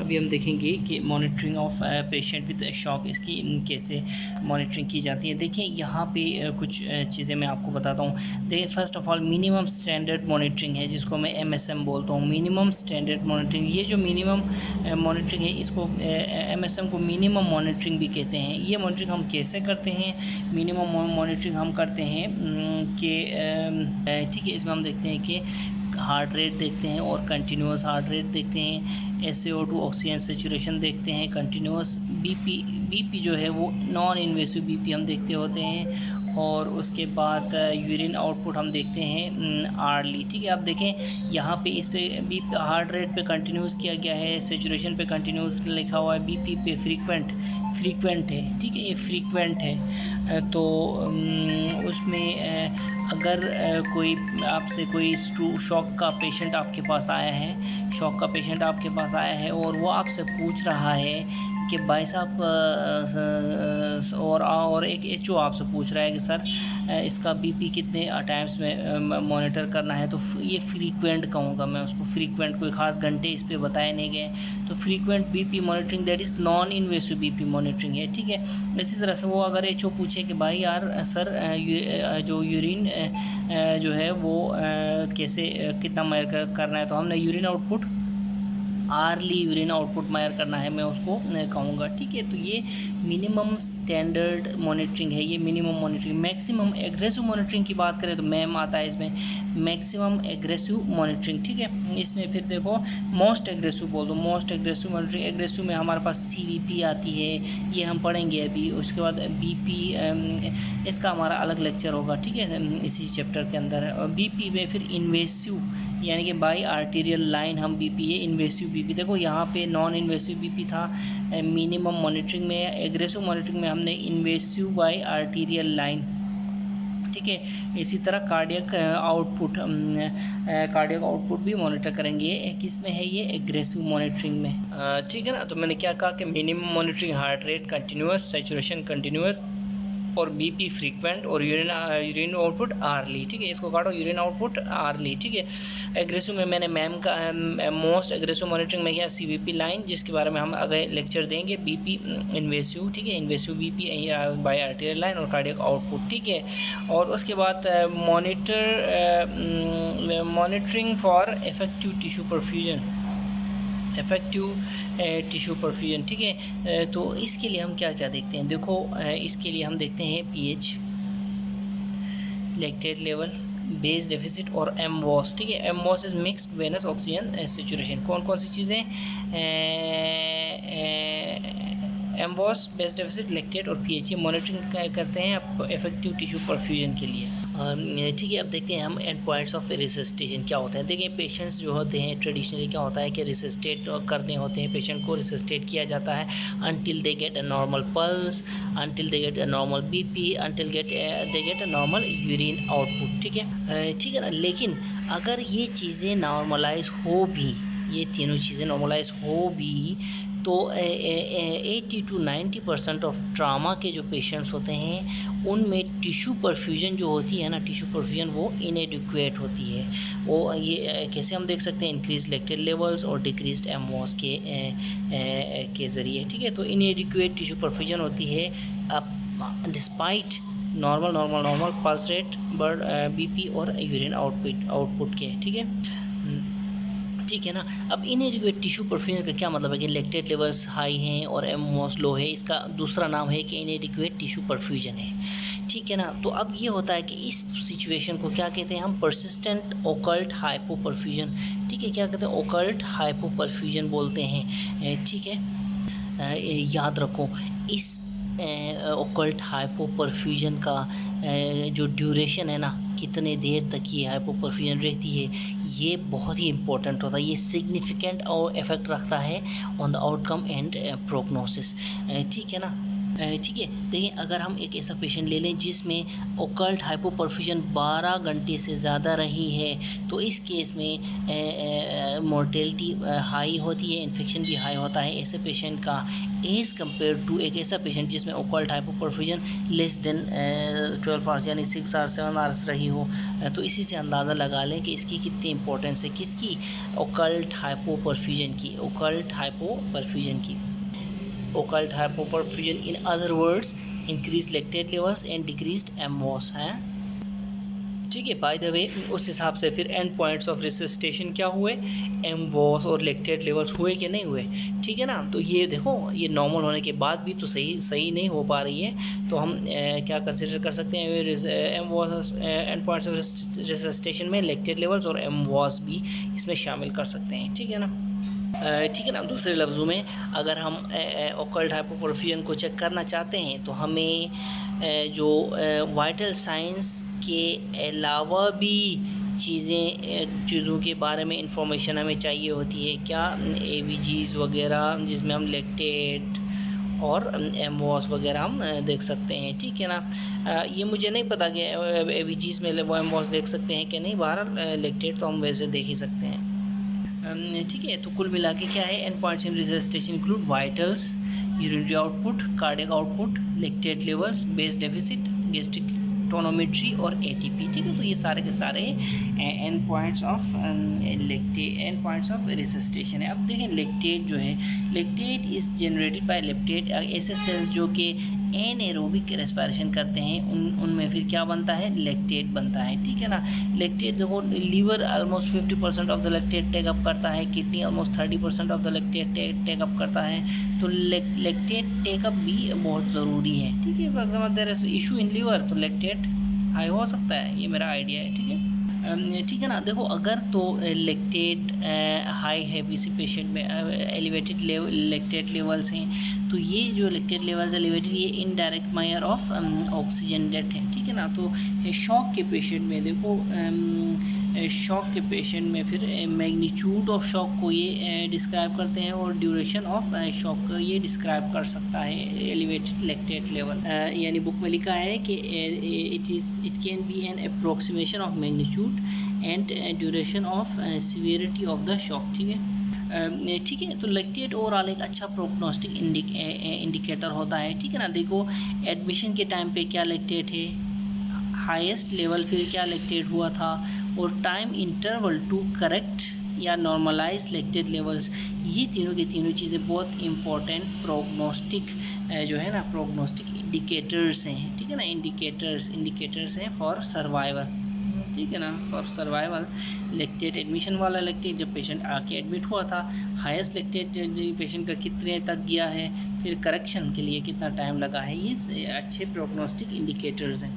अभी हम देखेंगे कि monitoring of patient with shock इसकी कैसे मॉनिटरिंग की जाती है। देखिए यहाँ पे कुछ चीज़ें मैं आपको बताता हूँ। देखिए first of all minimum standard monitoring है जिसको मैं MSM बोलता हूँ। मिनिमम स्टैंडर्ड मॉनिटरिंग, ये जो मिनिमम मॉनिटरिंग है इसको MSM को मिनिमम मॉनिटरिंग भी कहते हैं। ये मॉनिटरिंग हम कैसे करते हैं? मिनिमम मॉनिटरिंग हम करते हैं कि ठीक है, इसमें हम देखते हैं कि हार्ट रेट देखते हैं और कंटिन्यूस हार्ट रेट देखते हैं, SaO2 ऑक्सीजन सेचुरेशन देखते हैं, कंटिन्यूस बीपी जो है वो नॉन इन्वेसिव बीपी हम देखते होते हैं, और उसके बाद यूरिन आउटपुट हम देखते हैं आर्ली। ठीक है, आप देखें यहाँ पे इस पे बीपी हार्ट रेट पे कंटिन्यूस किया गया है, सेचुरेशन पे कंटिन्यूस लिखा हुआ है, बीपी पे फ्रीक्वेंट है। ठीक है, ये फ्रीक्वेंट है। तो उसमें अगर कोई आपसे कोई शॉक का पेशेंट आपके पास आया है, शॉक का पेशेंट आपके पास आया है और वो आपसे पूछ रहा है कि भाई साहब और एक HO आपसे पूछ रहा है कि सर इसका बीपी कितने टाइम्स में मॉनिटर करना है, तो ये फ्रीक्वेंट कहूँगा मैं उसको। फ्रीक्वेंट कोई ख़ास घंटे इस पे बताए नहीं गए, तो frequent BP monitoring that is non invasive BP monitoring है। ठीक है, इसी तरह से वो अगर HO पूछे कि भाई यार सर जो यूरिन जो है वो कैसे कितना मेजर करना है, तो हमने urine output early urine output measure करना है, मैं उसको कहूँगा। ठीक है, तो ये मिनिमम स्टैंडर्ड मॉनिटरिंग है, ये minimum monitoring. Maximum aggressive monitoring की बात करें तो मैम आता है इसमें, मैक्सिमम एग्रेसिव मॉनिटरिंग। ठीक है, इसमें फिर देखो मोस्ट एग्रेसिव बोल दो, मोस्ट एग्रेसिव मॉनिटरिंग। एग्रेसिव में हमारे पास CVP आती है, ये हम पढ़ेंगे अभी। उसके बाद BP, इसका हमारा अलग लेक्चर होगा। ठीक है, इसी चैप्टर के अंदर। BP में फिर इन्वेसिव यानी कि बाई आर्टीरियल लाइन हम BP है, इन्वेसिव BP। देखो यहाँ पे नॉन इन्वेसिव BP था मिनिमम मॉनिटरिंग में। एग्रेसिव मॉनिटरिंग में हमने इन्वेसिव बाई आर्टीरियल लाइन। ठीक है, इसी तरह कार्डियक आउटपुट भी मॉनिटर करेंगे। किस में है ये? एग्रेसिव मॉनिटरिंग में। ठीक है ना, तो मैंने क्या कहा कि minimum monitoring heart rate continuous, saturation continuous, और BP फ्रीक्वेंट, और यूरिन आउटपुट आर्ली। ठीक है, इसको काटो, यूरिन आउटपुट आर्ली। ठीक है, एग्रेसिव में मैंने मैम का मोस्ट एग्रेसिव मॉनिटरिंग में किया CVP लाइन, जिसके बारे में हम अगले लेक्चर देंगे। BP इन्वेसिव, ठीक है, invasive BP by arterial line, और कार्डियक आउटपुट। ठीक है, और उसके बाद monitoring for effective tissue perfusion, tissue perfusion. ठीक है, तो इसके लिए हम क्या क्या देखते हैं? देखो इसके लिए हम देखते हैं pH, lactate level, base deficit, और MWOS। ठीक है, MWOS is mixed venous oxygen saturation. कौन कौन सी चीज़ें? MWOS, बेस डेफिसिट, लैक्टेट और pH, ये मॉनिटरिंग करते हैं आप इफेक्टिव टिश्यू परफ्यूजन के लिए। ठीक है, अब देखते हैं हम एंड पॉइंट्स ऑफ रिसस्टेशन क्या होते हैं। देखिए पेशेंट्स जो होते हैं ट्रेडिशनली क्या होता है कि रिसस्टेट करने होते हैं, पेशेंट को रिसस्टेट किया जाता है until they get a normal pulse, until they get a normal BP, until they get a normal urine output. ठीक है ना, लेकिन अगर ये चीज़ें नॉर्मलाइज हो भी, ये तीनों चीज़ें नॉर्मलाइज हो भी, तो 80 to 90% ऑफ ट्रामा के जो पेशेंट्स होते हैं उनमें टिश्यू परफ्यूजन जो होती है ना, टिश्यू परफ्यूजन वो इनएडिक्वेट होती है। वो ये कैसे हम देख सकते हैं? इंक्रीज लैक्टेट लेवल्स और डिक्रीज्ड MWOS के ज़रिए। ठीक है, तो इनएडिक्वेट टिश्यू परफ्यूजन होती है अब despite normal pulse rate, but BP और यूरिन आउटपुट के। ठीक है ना, अब इनएडिक्वेट टिश्यू परफ्यूजन का क्या मतलब है कि लैक्टेट लेवल्स हाई हैं और MWOS लो है, इसका दूसरा नाम है कि इनएडिक्वेट टिश्यू परफ्यूजन है। ठीक है ना, तो अब ये होता है कि इस सिचुएशन को क्या कहते हैं हम? Persistent occult hypoperfusion. ठीक है, क्या कहते हैं? ओकल्ट हाइपोपरफ्यूजन बोलते हैं। ठीक है, याद रखो इस ओकल्ट हाइपोपरफ्यूजन का जो ड्यूरेशन है ना, कितने देर तक ये हाइपोपरफ्यूजन रहती है, ये बहुत ही इंपॉर्टेंट होता है। ये सिग्निफिकेंट और इफेक्ट रखता है on the outcome and prognosis. ठीक है ना, ठीक है, देखिए अगर हम एक ऐसा पेशेंट ले लें जिसमें ओकल्ट हाइपोपरफ्यूजन 12 घंटे से ज़्यादा रही है, तो इस केस में मोर्टेलिटी हाई होती है, इन्फेक्शन भी हाई होता है ऐसे पेशेंट का, एज़ कम्पेयर टू एक ऐसा पेशेंट जिसमें occult hypoperfusion less than 12 hours यानी 6 आवर्स 7 आवर्स रही हो। तो इसी से अंदाज़ा लगा लें कि इसकी कितनी इंपॉर्टेंस है, किसकी, ओकल्ट हाइपोपरफ्यूजन की, ओकल्ट हाइपोपरफ्यूजन की। occult hypoperfusion, in other words increased lactate levels and decreased MWOS है। ठीक है, बाय द वे उस हिसाब से फिर एंड पॉइंट्स ऑफ रिसस्टेशन क्या हुए, MWOS और लैक्टेट लेवल्स हुए कि नहीं हुए। ठीक है ना, तो ये देखो ये नॉर्मल होने के बाद भी तो सही नहीं हो पा रही है, तो हम क्या कंसिडर कर सकते हैं, MWOS एंड पॉइंट्स ऑफ रिसस्टेशन में लैक्टेट लेवल्स और MWOS भी इसमें शामिल कर सकते हैं। ठीक है ना, ठीक है ना, दूसरे लफ्ज़ों में अगर हम ओकल्ट हाइपोपरफ्यूजन को चेक करना चाहते हैं तो हमें जो वाइटल साइंस के अलावा भी चीज़ों के बारे में इंफॉर्मेशन हमें चाहिए होती है, क्या, ABGs वगैरह जिसमें हम लैक्टेट और MWOS वगैरह हम देख सकते हैं। ठीक है ना, ये मुझे नहीं पता कि ABGs में MWOS देख सकते हैं कि नहीं, बहरहाल लैक्टेट तो हम वैसे देख ही सकते हैं। ठीक है, तो कुल मिला के क्या है, end points in resuscitation include vitals, urinary output, cardiac output, lactate levels, base deficit, gastric tonometry और ATP। ठीक है, तो ये सारे के सारे एंड पॉइंट्स ऑफ रिसस्टेशन है। अब देखें लैक्टेट जो है, lactate is generated by lactate, ऐसे सेल्स जो कि एनएरोबिक रेस्पिरेशन करते हैं उनमें फिर क्या बनता है, लैक्टेट बनता है। ठीक है ना, लैक्टेट देखो liver almost 50% of the lactate take up करता है, kidney almost 30% of the lactate take up करता है, तो लैक्टेट टेकअप भी बहुत ज़रूरी है। ठीक है, अगर there is issue in liver तो लैक्टेट हाई हो सकता है, ये मेरा आइडिया है। ठीक है, ठीक है ना, देखो अगर तो लैक्टेट हाई है किसी पेशेंट में, एलिवेटेड लैक्टेट लेवल्स हैं, तो ये जो लैक्टेट लेवल्स एलिवेटेड ये indirect measure of oxygen death है। ठीक है ना, तो शॉक के पेशेंट में देखो, शॉक के पेशेंट में फिर मैग्नीट्यूड ऑफ शॉक को ये डिस्क्राइब करते हैं और ड्यूरेशन ऑफ शॉक को ये डिस्क्राइब कर सकता है एलिवेटेड लैक्टेट लेवल। यानी बुक में लिखा है कि it can be an approximation of magnitude and duration of severity of the shock. ठीक है, ठीक है, तो लैक्टेट ओवरऑल एक अच्छा प्रोग्नोस्टिक इंडिकेटर होता है। ठीक है ना, देखो एडमिशन के टाइम पे क्या लैक्टेट है, हाईएस्ट लेवल फिर क्या लैक्टेट हुआ था, और टाइम इंटरवल टू करेक्ट या नॉर्मलाइज लैक्टेट लेवल्स, ये तीनों की तीनों चीज़ें बहुत इंपॉर्टेंट प्रोग्नोस्टिक जो है ना, प्रोग्नोस्टिक इंडिकेटर्स हैं। ठीक है ना, इंडिकेटर्स हैं फॉर सर्वाइवल। ठीक है ना, फॉर सर्वाइवल। लैक्टेट एडमिशन वाला लैक्टेट जब पेशेंट आके एडमिट हुआ था, हाईएस्ट लैक्टेट पेशेंट का कितने तक गया है, फिर करेक्शन के लिए कितना टाइम लगा है, ये अच्छे प्रोग्नोस्टिक इंडिकेटर्स हैं।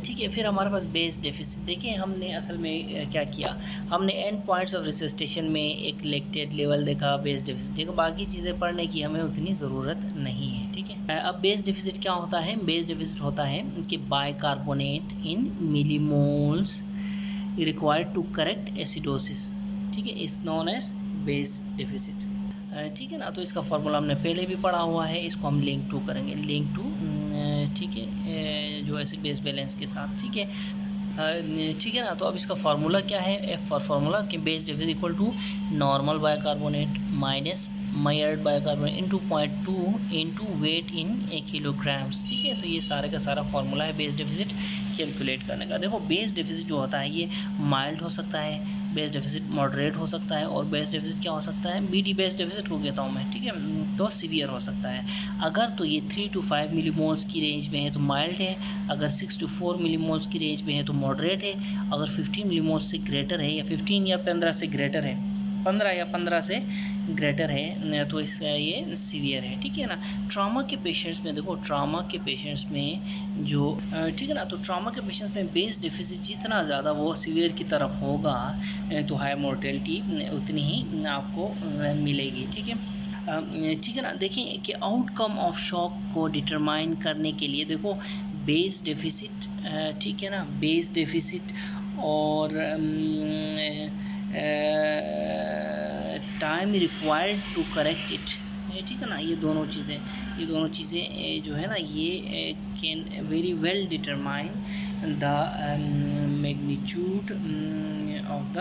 ठीक है, फिर हमारे पास बेस डेफिसिट। देखिए हमने असल में क्या किया, हमने एंड पॉइंट्स ऑफ रिसस्टेशन में एक लैक्टेट लेवल देखा, बेस डेफिसिट देखो, बाकी चीज़ें पढ़ने की हमें उतनी ज़रूरत नहीं है। ठीक है, अब बेस डेफिसिट क्या होता है, बेस डेफिसिट होता है कि bicarbonate in millimoles required to correct acidosis. ठीक है, is known as base deficit. ठीक है ना, तो इसका फार्मूला हमने पहले भी पढ़ा हुआ है, इसको हम लिंक टू करेंगे, लिंक टू ठीक है, जो एसिड बेस बैलेंस के साथ। ठीक है, ठीक है ना, तो अब इसका फार्मूला क्या है, एफ फॉर फार्मूला कि base deficit equal to normal bicarbonate minus measured bicarbonate into 0.2 into weight in kilograms. ठीक है, तो ये सारे का सारा फार्मूला है बेस डेफिसिट कैलकुलेट करने का। देखो बेस डेफिसिट जो होता है ये माइल्ड हो सकता है, बेस डेफिसिट मॉडरेट हो सकता है, और बेस डेफिसिट क्या हो सकता है, BD बेस डेफिसिट को कहता हूँ मैं। ठीक है, तो सीवियर हो सकता है। अगर तो ये 3 to 5 मिलीमोल्स की रेंज में है तो माइल्ड है, अगर 6 to 4 मिलीमोल्स की रेंज में है तो मॉडरेट है, अगर 15 मिलीमोल्स से ग्रेटर है या 15 या 15 से ग्रेटर है, 15 या 15 से ग्रेटर है तो इस ये सीवियर है। ठीक है ना, ट्रॉमा के पेशेंट्स में देखो, ट्रॉमा के पेशेंट्स में जो ठीक है ना, तो ट्रॉमा के पेशेंट्स में बेस डेफिसिट जितना ज़्यादा वो सीवियर की तरफ होगा तो हाई मोर्टेलिटी उतनी ही आपको मिलेगी। ठीक है, ठीक है ना, देखिए कि आउटकम ऑफ शॉक को डिटरमाइन करने के लिए देखो बेस डेफिसिट, ठीक है ना, बेस डेफिसिट और time required to correct it, ठीक है ना। ये दोनों चीज़ें जो है ना, ये can very well determine the magnitude of the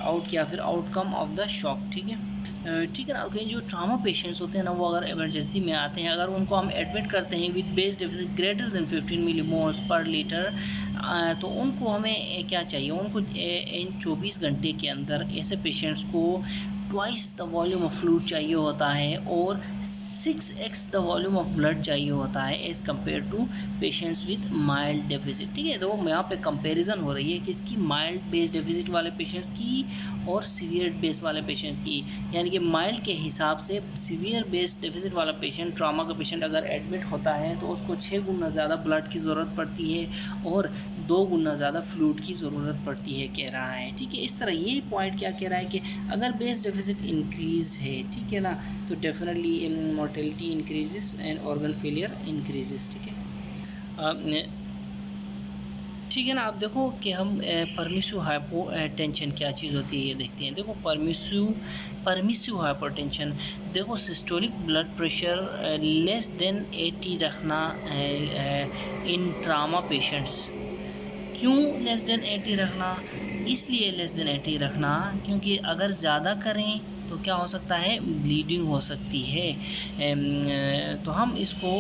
out या फिर आउटकम ऑफ द शॉक, ठीक है। ठीक है ना। ओके, जो ट्रामा पेशेंट्स होते हैं ना, वो अगर इमरजेंसी में आते हैं, अगर उनको हम एडमिट करते हैं with base deficit greater than 15 millimoles पर लीटर, तो उनको हमें क्या चाहिए, उनको इन 24 घंटे के अंदर ऐसे पेशेंट्स को twice the volume of fluid चाहिए होता है और 6x the volume of blood चाहिए होता है as compare to patients with mild deficit, ठीक है। तो यहाँ पे कंपैरिजन हो रही है कि इसकी माइल्ड बेस डेफिसिट वाले पेशेंट्स की और सीवियर बेस वाले पेशेंट्स की, यानी कि माइल्ड के हिसाब से सीवियर बेस डेफिसिट वाला पेशेंट, ट्रामा का पेशेंट अगर एडमिट होता है तो उसको 6 गुना ज़्यादा ब्लड की ज़रूरत पड़ती है और 2 गुना ज़्यादा फ्लूइड की ज़रूरत पड़ती है, कह रहा है, ठीक है। इस तरह ये पॉइंट क्या कह रहा है कि अगर बेस डेफिसिट इंक्रीज है, ठीक है ना, तो definitely mortality increases and organ failure increases, ठीक है। ठीक है ना। आप देखो कि हम परमिसिव हाइपोटेंशन क्या चीज़ होती है ये देखते हैं। देखो परमिसिव हाइपोटेंशन, देखो systolic blood pressure less than 80 रखना इन ट्रामा पेशेंट्स। क्यों लेस देन 80 रखना? इसलिए लेस देन 80 रखना क्योंकि अगर ज़्यादा करें तो क्या हो सकता है, ब्लीडिंग हो सकती है। तो हम इसको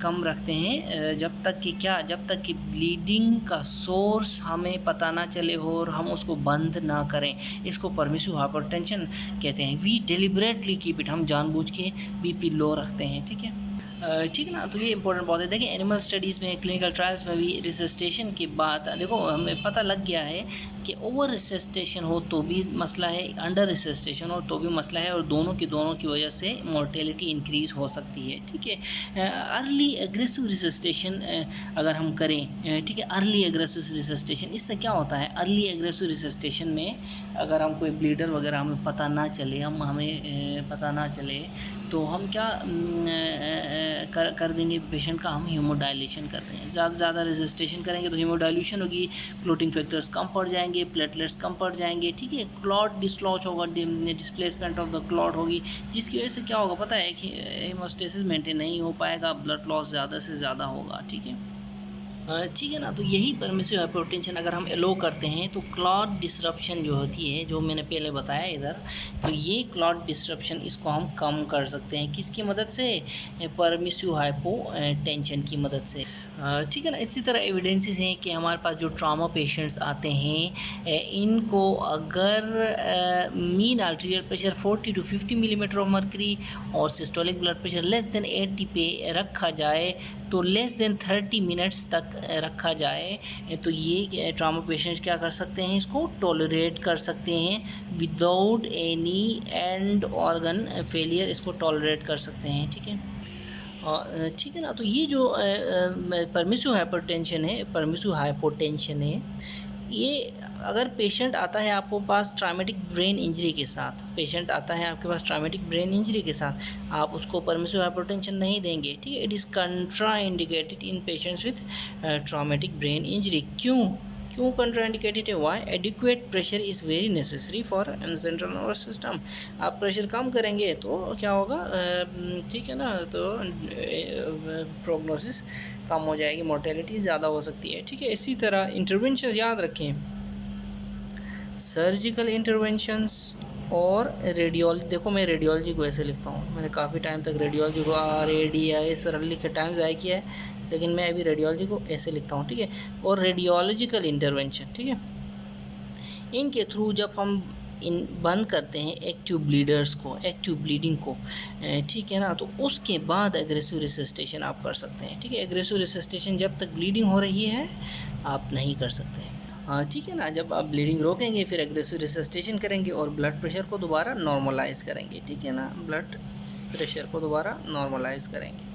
कम रखते हैं जब तक कि ब्लीडिंग का सोर्स हमें पता ना चले हो और हम उसको बंद ना करें। इसको परमिसिव हाइपरटेंशन कहते हैं। वी डेलिबरेटली कीप इट, हम जानबूझ के बीपी लो रखते हैं, ठीक है। ठीक है ना। तो ये इंपॉर्टेंट बात है। देखिए एनिमल स्टडीज़ में, क्लिनिकल ट्रायल्स में भी रिसस्टेशन के बाद देखो हमें पता लग गया है कि ओवर रिसस्टेशन हो तो भी मसला है, अंडर रिसस्टेशन हो तो भी मसला है, और दोनों की वजह से मोर्टेलिटी इंक्रीज़ हो सकती है, ठीक है। अर्ली एग्रेसिव रिसस्टेशन अगर हम करें, ठीक है, अर्ली एग्रेसिव रिसस्टेशन, इससे क्या होता है, अर्ली एग्रेसिव रिसस्टेशन में अगर हम कोई ब्लीडर वगैरह हमें पता ना चले तो हम क्या कर देंगे पेशेंट का, हम हीमोडाइलेशन कर देंगे। ज़्यादा से ज़्यादा रेजिस्टेशन करेंगे तो हीमोडाइल्यूशन होगी, क्लोटिंग फैक्टर्स कम पड़ जाएंगे, प्लेटलेट्स कम पड़ जाएंगे, ठीक है। क्लॉट डिसलॉच होगा, डिस्प्लेसमेंट ऑफ द क्लॉट होगी, जिसकी वजह से क्या होगा पता है कि हीमोस्टेसिस मेंटेन नहीं हो पाएगा, ब्लड लॉस ज़्यादा से ज़्यादा होगा, ठीक है। ठीक है ना। तो यही परमिसिव हाइपरटेंशन अगर हम एलो करते हैं तो क्लॉट डिसरप्शन जो होती है, जो मैंने पहले बताया इधर, तो ये क्लॉट डिसरप्शन इसको हम कम कर सकते हैं किसकी मदद से, परमिसिव हाइपोटेंशन की मदद से, ठीक है ना। इसी तरह एविडेंसेस हैं कि हमारे पास जो ट्रॉमा पेशेंट्स आते हैं इनको अगर mean arterial pressure 40 to 50 millimetre of mercury और systolic blood pressure less than 80 पे रखा जाए तो लेस देन 30 मिनट्स तक रखा जाए तो ये ट्रॉमा पेशेंट्स क्या कर सकते हैं, इसको टॉलरेट कर सकते हैं without any and organ failure, इसको टॉलरेट कर सकते हैं, ठीक है। ठीक है ना। तो ये जो परमिसिव हाइपोटेंशन है, ये अगर पेशेंट आता है आपको पास ट्रॉमेटिक ब्रेन इंजरी के साथ, आप उसको परमिसिव हाइपोटेंशन नहीं देंगे, ठीक है। It is contraindicated in patients with traumatic brain injury. क्यों कंट्राइंडिकेटेड है? Why? Adequate pressure is very necessary for central nervous system. आप प्रेशर कम करेंगे तो क्या होगा, ठीक है ना, तो प्रोग्नोसिस कम हो जाएगी, मोर्टेलिटी ज़्यादा हो सकती है, ठीक है। इसी तरह इंटरवेंशन याद रखें, सर्जिकल इंटरवेंशंस और रेडियोलॉजी। देखो मैं रेडियोलॉजी को ऐसे लिखता हूँ, मैंने काफ़ी टाइम तक रेडियोलॉजी को RADIS लिख के टाइम ज़ाया किया है, लेकिन मैं अभी रेडियोलॉजी को ऐसे लिखता हूँ, ठीक है। और रेडियोलॉजिकल इंटरवेंशन, ठीक है, इनके थ्रू जब हम बंद करते हैं एक्टिव ब्लीडिंग को, ठीक है ना, तो उसके बाद एग्रेसिव रिसस्टेशन आप कर सकते हैं, ठीक है। एग्रेसिव रिसस्टेशन जब तक ब्लीडिंग हो रही है आप नहीं कर सकते, ठीक है ना। जब आप ब्लीडिंग रोकेंगे फिर एग्रेसिव रिसस्टेशन करेंगे और ब्लड प्रेशर को दोबारा नॉर्मलाइज़ करेंगे, ठीक है ना, ब्लड प्रेशर को दोबारा नॉर्मलाइज़ करेंगे।